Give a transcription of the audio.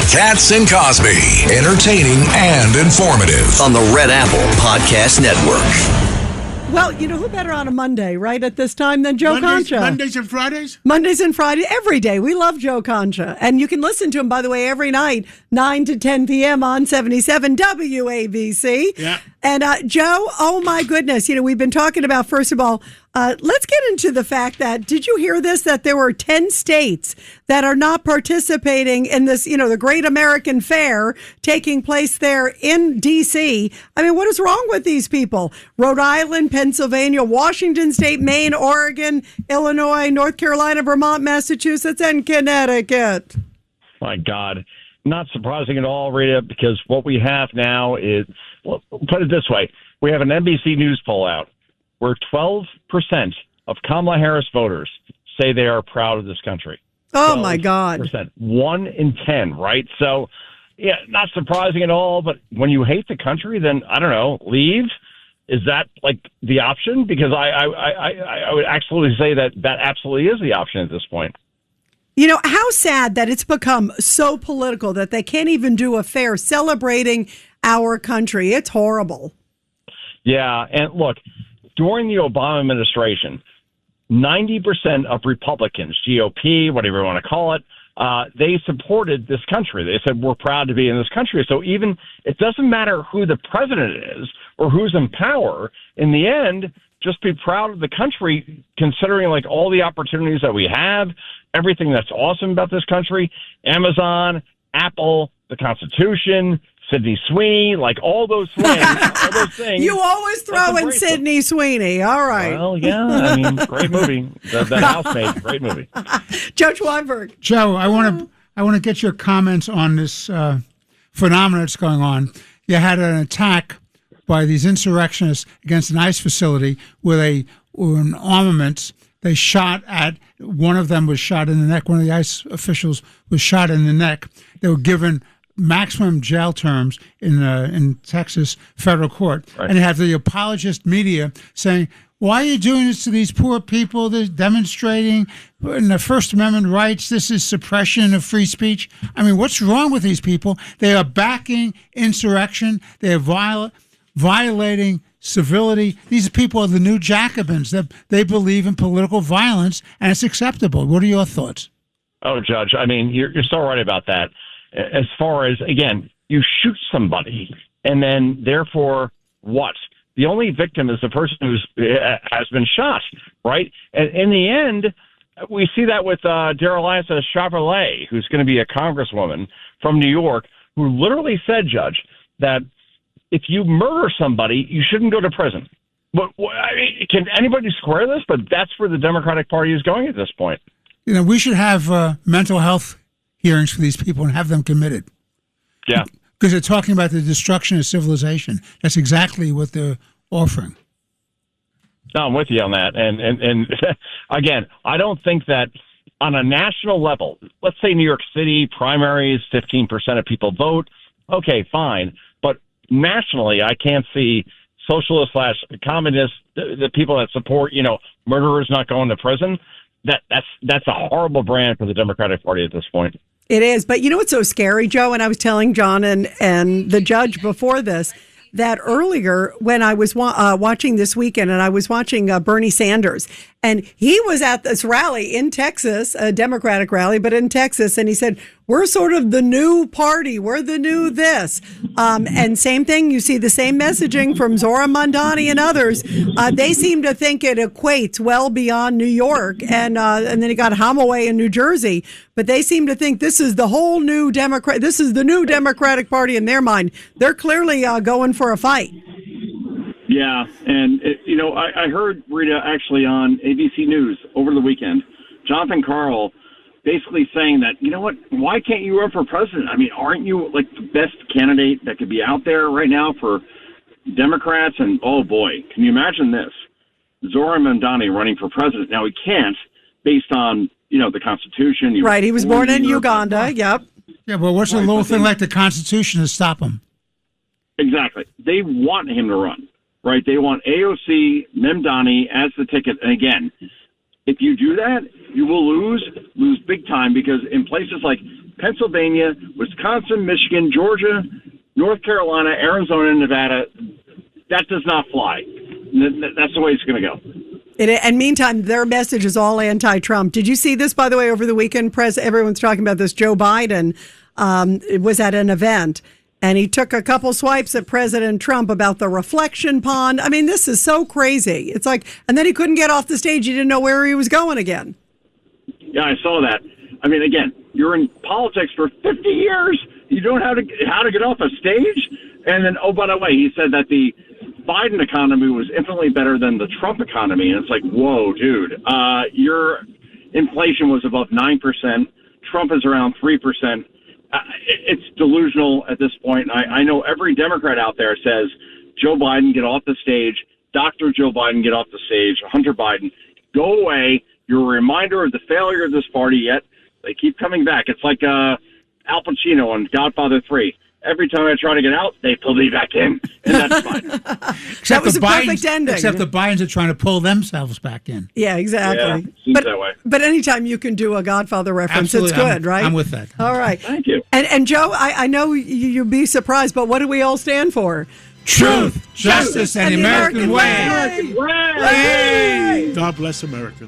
Katz and Cosby, entertaining and informative on the Red Apple Podcast Network. Well, you know who better on a Monday, right, at this time than Joe Concha? Mondays and Fridays? Mondays and Fridays, every day. We love Joe Concha. And you can listen to him, by the way, every night, 9 to 10 p.m. on 77 WABC. Yeah. And Joe, oh my goodness, we've been talking about, first of all, let's get into the fact that, did you hear this, that there were 10 states that are not participating in this, the Great American Fair taking place there in D.C. I mean, what is wrong with these people? Rhode Island, Pennsylvania, Washington State, Maine, Oregon, Illinois, North Carolina, Vermont, Massachusetts, and Connecticut. My God. Not surprising at all, Rita, because what we have now is, well, put it this way. We have an NBC News poll out where 12% of Kamala Harris voters say they are proud of this country. Oh, my God. 1 in 10, right? So, yeah, not surprising at all. But when you hate the country, then, I don't know, leave? Is that, like, the option? Because I would absolutely say that absolutely is the option at this point. How sad that it's become so political that they can't even do a fair celebrating our country. It's horrible. Yeah, and look, during the Obama administration, 90% of Republicans, GOP, whatever you want to call it, they supported this country. They said, we're proud to be in this country. So even it doesn't matter who the president is or who's in power, in the end, just be proud of the country, considering like all the opportunities that we have, everything that's awesome about this country, Amazon, Apple, the Constitution, Sydney Sweeney, like all those things. You always throw in Sydney Sweeney. All right. Well, yeah, I mean, great movie. That Housemaid, great movie. Judge Weinberg. Joe, I want to get your comments on this phenomenon that's going on. You had an attack by these insurrectionists against an ICE facility where they were in armaments. They shot at, one of them was shot in the neck. One of the ICE officials was shot in the neck. They were given maximum jail terms in Texas federal court. Right. And you have the apologist media saying, why are you doing this to these poor people? They're demonstrating in the First Amendment rights. This is suppression of free speech. I mean, what's wrong with these people? They are backing insurrection. They are violating civility. These people are the new Jacobins. They believe in political violence, and it's acceptable. What are your thoughts? Oh, Judge, I mean, you're so right about that. As far as, again, you shoot somebody, and then therefore what? The only victim is the person who has been shot, right? And in the end, we see that with Darrell Issa Chevrolet, who's going to be a congresswoman from New York, who literally said, Judge, that if you murder somebody, you shouldn't go to prison. But I mean, can anybody square this? But that's where the Democratic Party is going at this point. We should have mental health hearings for these people and have them committed. Yeah. Because they're talking about the destruction of civilization. That's exactly what they're offering. No, I'm with you on that. And again, I don't think that on a national level, let's say New York City, primaries, 15% of people vote. Okay, fine. But nationally, I can't see socialists / communists, the people that support, murderers not going to prison. That's a horrible brand for the Democratic Party at this point. It is. But you know what's so scary, Joe? And I was telling John and the judge before this, that earlier when I was watching this weekend, and I was watching Bernie Sanders, and he was at this rally in Texas, a Democratic rally, but in Texas, and he said, we're sort of the new party. We're the new this. And same thing, you see the same messaging from Zora Mondani and others. They seem to think it equates well beyond New York, and then he got Hamaway in New Jersey. But they seem to think this is the whole new Democrat. This is the new Democratic Party in their mind. They're clearly going for a fight. Yeah, and I heard Rita actually on ABC News over the weekend, Jonathan Karl basically saying that, you know what, why can't you run for president? I mean, aren't you like the best candidate that could be out there right now for Democrats? And oh boy, can you imagine this? Zora Mondani running for president. Now he can't based on, the Constitution. Right, he was born in Uganda, yep. Yeah, but what's a little thing like the Constitution to stop him? Exactly. They want him to run, right? They want AOC, Mamdani as the ticket. And again, if you do that, you will lose big time, because in places like Pennsylvania, Wisconsin, Michigan, Georgia, North Carolina, Arizona, and Nevada. That does not fly. That's the way it's going to go. And meantime, their message is all anti-Trump. Did you see this, by the way, over the weekend? Everyone's talking about this. Joe Biden was at an event, and he took a couple swipes at President Trump about the reflection pond. I mean, this is so crazy. It's like, and then he couldn't get off the stage. He didn't know where he was going again. Yeah, I saw that. I mean, again, you're in politics for 50 years. You don't know how to get off a stage. And then, oh, by the way, he said that the Biden economy was infinitely better than the Trump economy. And it's like, whoa, dude, your inflation was above 9%. Trump is around 3%. It's delusional at this point. I know every Democrat out there says, Joe Biden, get off the stage. Dr. Joe Biden, get off the stage. Hunter Biden, go away. You're a reminder of the failure of this party, yet they keep coming back. It's like Al Pacino on Godfather 3. Every time I try to get out, they pull me back in, and that's fine. That was a perfect ending. Except the Bidens are trying to pull themselves back in. Yeah, exactly. Yeah, seems that way. But anytime you can do a Godfather reference, Absolutely. it's good, right? I'm with that. All right. Thank you. And Joe, I know you'll be surprised, but what do we all stand for? Truth, justice, and the American way. American way. God bless America.